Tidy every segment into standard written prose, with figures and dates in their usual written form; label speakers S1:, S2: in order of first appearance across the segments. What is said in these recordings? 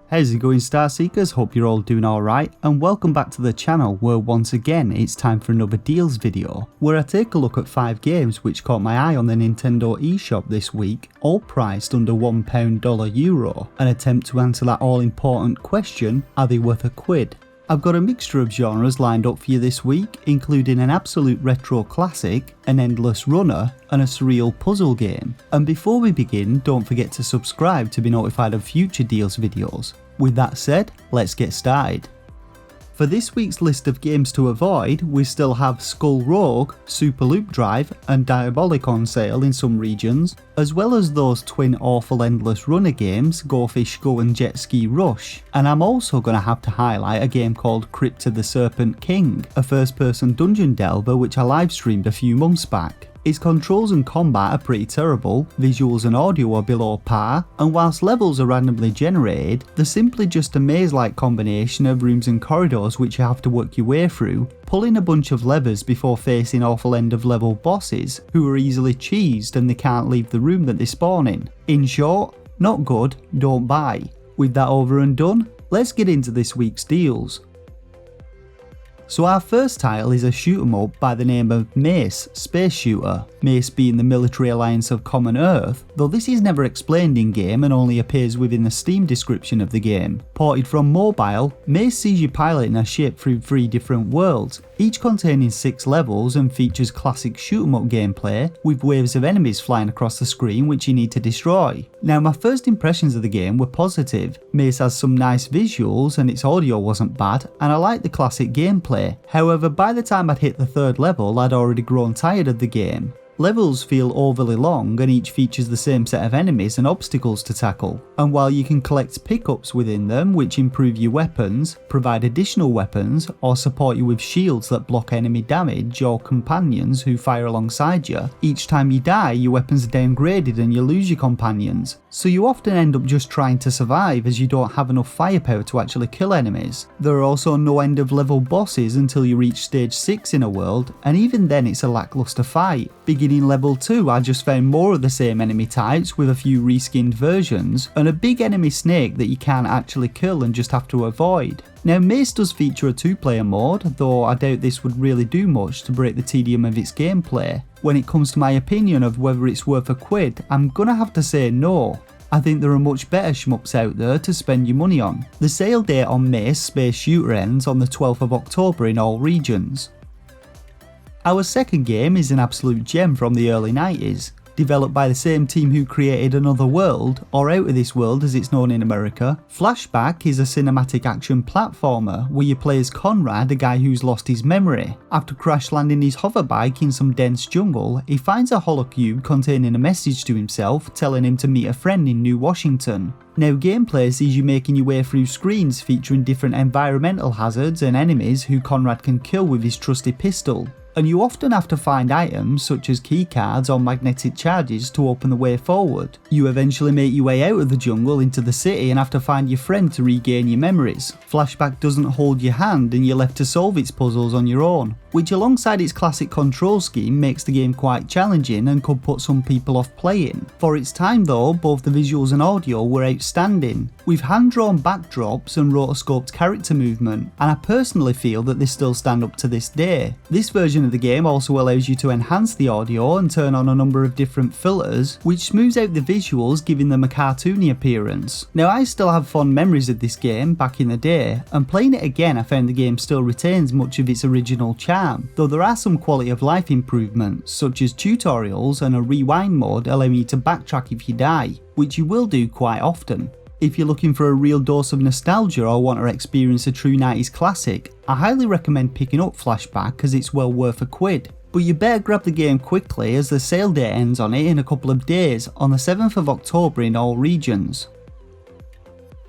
S1: How's it going, Star Seekers? Hope you're all doing alright, and welcome back to the channel where once again it's time for another deals video, where I take a look at 5 games which caught my eye on the Nintendo eShop this week, all priced under £1 $euro, and attempt to answer that all important question, are they worth a quid? I've got a mixture of genres lined up for you this week, including an absolute retro classic, an endless runner, and a surreal puzzle game. And before we begin, don't forget to subscribe to be notified of future deals videos. With that said, let's get started. For this week's list of games to avoid, we still have Skull Rogue, Super Loop Drive, and Diabolic on sale in some regions, as well as those twin awful endless runner games, Go Fish Go and Jet Ski Rush. And I'm also going to have to highlight a game called Crypt to the Serpent King, a first person dungeon delver which I live streamed a few months back. Its controls and combat are pretty terrible, visuals and audio are below par, and whilst levels are randomly generated, they're simply just a maze-like combination of rooms and corridors which you have to work your way through, pulling a bunch of levers before facing awful end of level bosses who are easily cheesed and they can't leave the room that they spawn in. In short, not good, don't buy. With that over and done, let's get into this week's deals. So our first title is a shoot 'em up by the name of Mace, Space Shooter, Mace being the military alliance of Common Earth, though this is never explained in game and only appears within the Steam description of the game. Ported from mobile, Mace sees you piloting a ship through 3 different worlds, each containing 6 levels and features classic shoot 'em up gameplay, with waves of enemies flying across the screen which you need to destroy. Now my first impressions of the game were positive. Mace has some nice visuals and its audio wasn't bad, and I like the classic gameplay. However, by the time I'd hit the 3rd level, I'd already grown tired of the game. Levels feel overly long and each features the same set of enemies and obstacles to tackle, and while you can collect pickups within them which improve your weapons, provide additional weapons, or support you with shields that block enemy damage or companions who fire alongside you, each time you die your weapons are downgraded and you lose your companions, so you often end up just trying to survive as you don't have enough firepower to actually kill enemies. There are also no end of level bosses until you reach stage 6 in a world, and even then it's a lackluster fight. Beginning level 2 I just found more of the same enemy types with a few reskinned versions, and a big enemy snake that you can't actually kill and just have to avoid. Now Mace does feature a 2-player mode, though I doubt this would really do much to break the tedium of its gameplay. When it comes to my opinion of whether it's worth a quid, I'm gonna have to say no. I think there are much better shmups out there to spend your money on. The sale date on Mace Space Shooter ends on the 12th of October in all regions. Our second game is an absolute gem from the early 90s. Developed by the same team who created Another World, or Out of This World as it's known in America, Flashback is a cinematic action platformer where you play as Conrad, a guy who's lost his memory. After crash landing his hoverbike in some dense jungle, he finds a holocube containing a message to himself telling him to meet a friend in New Washington. Now gameplay sees you making your way through screens featuring different environmental hazards and enemies who Conrad can kill with his trusty pistol. And you often have to find items such as keycards or magnetic charges to open the way forward. You eventually make your way out of the jungle into the city and have to find your friend to regain your memories. Flashback doesn't hold your hand and you're left to solve its puzzles on your own, which alongside its classic control scheme makes the game quite challenging and could put some people off playing. For its time though, both the visuals and audio were outstanding, with hand-drawn backdrops and rotoscoped character movement, and I personally feel that they still stand up to this day. This version of the game also allows you to enhance the audio and turn on a number of different filters, which smooths out the visuals, giving them a cartoony appearance. Now I still have fond memories of this game back in the day, and playing it again I found the game still retains much of its original charm, though there are some quality of life improvements such as tutorials and a rewind mode allowing you to backtrack if you die, which you will do quite often. If you're looking for a real dose of nostalgia or want to experience a true 90s classic, I highly recommend picking up Flashback as it's well worth a quid. But you better grab the game quickly as the sale date ends on it in a couple of days on the 7th of October in all regions.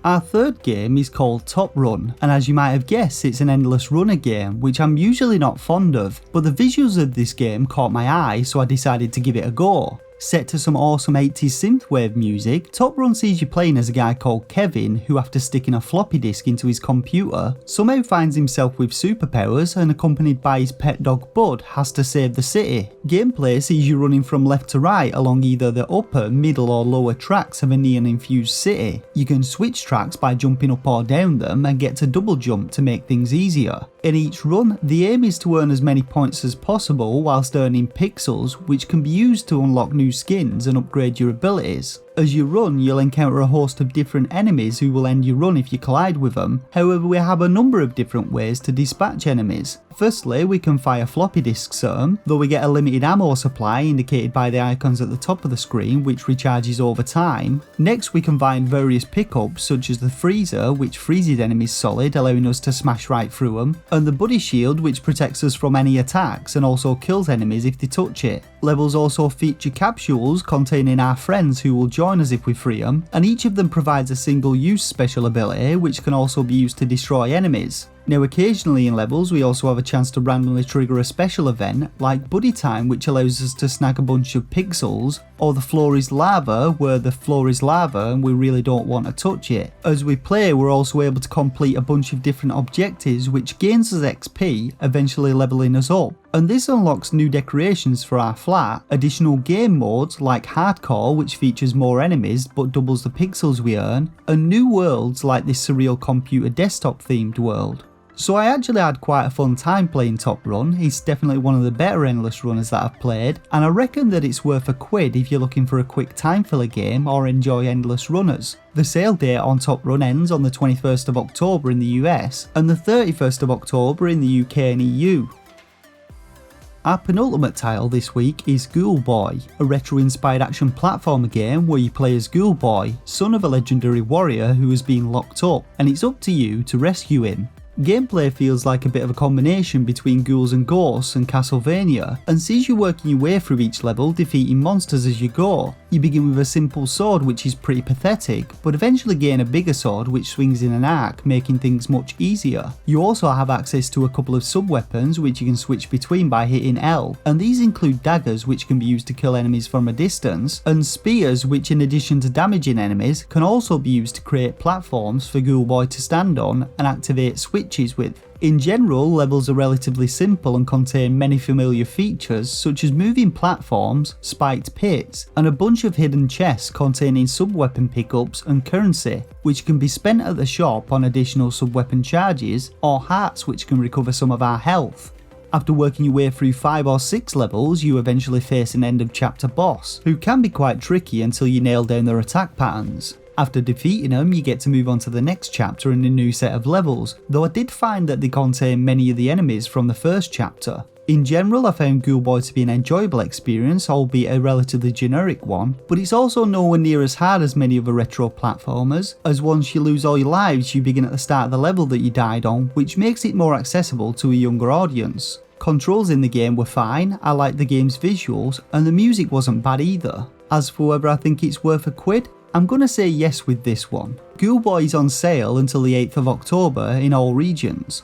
S1: Our third game is called Top Run, and as you might have guessed it's an endless runner game which I'm usually not fond of, but the visuals of this game caught my eye so I decided to give it a go. Set to some awesome 80s synthwave music, Top Run sees you playing as a guy called Kevin who, after sticking a floppy disk into his computer, somehow finds himself with superpowers and, accompanied by his pet dog Bud, has to save the city. Gameplay sees you running from left to right along either the upper, middle or lower tracks of a neon-infused city. You can switch tracks by jumping up or down them and get to double jump to make things easier. In each run, the aim is to earn as many points as possible whilst earning pixels, which can be used to unlock new skins and upgrade your abilities. As you run, you'll encounter a host of different enemies who will end your run if you collide with them. However, we have a number of different ways to dispatch enemies. Firstly, we can fire floppy disks at them, though we get a limited ammo supply indicated by the icons at the top of the screen, which recharges over time. Next, we can find various pickups such as the freezer, which freezes enemies solid, allowing us to smash right through them, and the buddy shield, which protects us from any attacks and also kills enemies if they touch it. Levels also feature capsules containing our friends who will join us if we free them, and each of them provides a single use special ability which can also be used to destroy enemies. Now, occasionally in levels we also have a chance to randomly trigger a special event like Buddy Time, which allows us to snag a bunch of pixels, or the floor is lava, where the floor is lava and we really don't want to touch it. As we play, we're also able to complete a bunch of different objectives which gains us XP, eventually leveling us up. And this unlocks new decorations for our flat, additional game modes like Hardcore, which features more enemies but doubles the pixels we earn, and new worlds like this surreal computer desktop themed world. So I actually had quite a fun time playing Top Run. It's definitely one of the better endless runners that I've played, and I reckon that it's worth a quid if you're looking for a quick time filler game or enjoy endless runners. The sale date on Top Run ends on the 21st of October in the US and the 31st of October in the UK and EU. Our penultimate title this week is Ghoul Boy, a retro-inspired action platformer game where you play as Ghoul Boy, son of a legendary warrior who has been locked up, and it's up to you to rescue him. Gameplay feels like a bit of a combination between Ghouls and Ghosts and Castlevania, and sees you working your way through each level defeating monsters as you go. You begin with a simple sword which is pretty pathetic, but eventually gain a bigger sword which swings in an arc, making things much easier. You also have access to a couple of sub-weapons which you can switch between by hitting L, and these include daggers which can be used to kill enemies from a distance, and spears which, in addition to damaging enemies, can also be used to create platforms for Ghoulboy to stand on and activate switches with. In general, levels are relatively simple and contain many familiar features such as moving platforms, spiked pits, and a bunch of hidden chests containing sub-weapon pickups and currency, which can be spent at the shop on additional sub-weapon charges, or hearts which can recover some of our health. After working your way through 5 or 6 levels, you eventually face an end of chapter boss, who can be quite tricky until you nail down their attack patterns. After defeating them, you get to move on to the next chapter and a new set of levels, though I did find that they contain many of the enemies from the first chapter. In general, I found Ghoulboy to be an enjoyable experience, albeit a relatively generic one, but it's also nowhere near as hard as many other retro platformers, as once you lose all your lives you begin at the start of the level that you died on, which makes it more accessible to a younger audience. Controls in the game were fine, I liked the game's visuals, and the music wasn't bad either. As for whether I think it's worth a quid, I'm gonna say yes with this one. Ghoulboy is on sale until the 8th of October in all regions.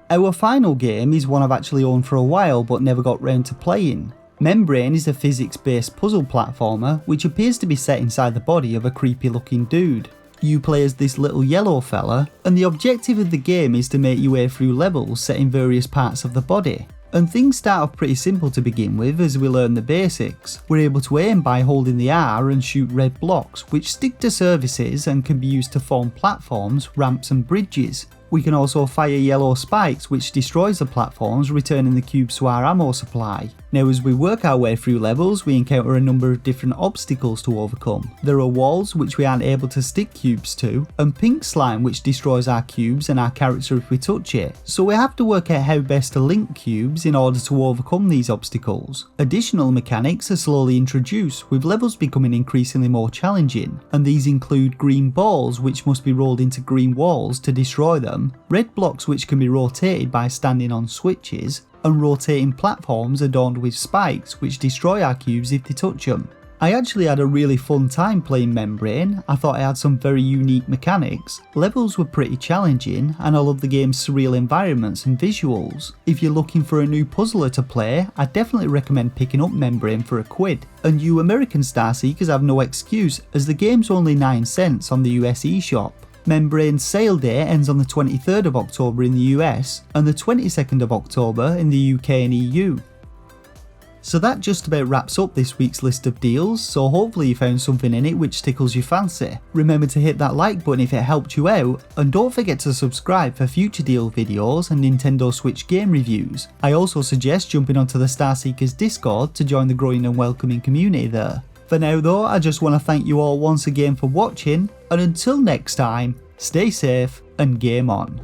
S1: Our final game is one I've actually owned for a while but never got round to playing. Membrane is a physics-based puzzle platformer which appears to be set inside the body of a creepy looking dude. You play as this little yellow fella, and the objective of the game is to make your way through levels set in various parts of the body. And things start off pretty simple to begin with as we learn the basics. We're able to aim by holding the R and shoot red blocks which stick to surfaces and can be used to form platforms, ramps and bridges. We can also fire yellow spikes which destroys the platforms, returning the cubes to our ammo supply. Now, as we work our way through levels, we encounter a number of different obstacles to overcome. There are walls which we aren't able to stick cubes to, and pink slime which destroys our cubes and our character if we touch it. So we have to work out how best to link cubes in order to overcome these obstacles. Additional mechanics are slowly introduced, with levels becoming increasingly more challenging, and these include green balls which must be rolled into green walls to destroy them, red blocks which can be rotated by standing on switches, and rotating platforms adorned with spikes which destroy our cubes if they touch them. I actually had a really fun time playing Membrane. I thought it had some very unique mechanics, levels were pretty challenging, and I love the game's surreal environments and visuals. If you're looking for a new puzzler to play, I definitely recommend picking up Membrane for a quid. And you American Starseekers have no excuse, as the game's only 9 cents on the US eShop. Membrane's sale day ends on the 23rd of October in the US and the 22nd of October in the UK and EU. So that just about wraps up this week's list of deals, so hopefully you found something in it which tickles your fancy. Remember to hit that like button if it helped you out, and don't forget to subscribe for future deal videos and Nintendo Switch game reviews. I also suggest jumping onto the Starseekers Discord to join the growing and welcoming community there. For now though, I just want to thank you all once again for watching, and until next time, stay safe and game on.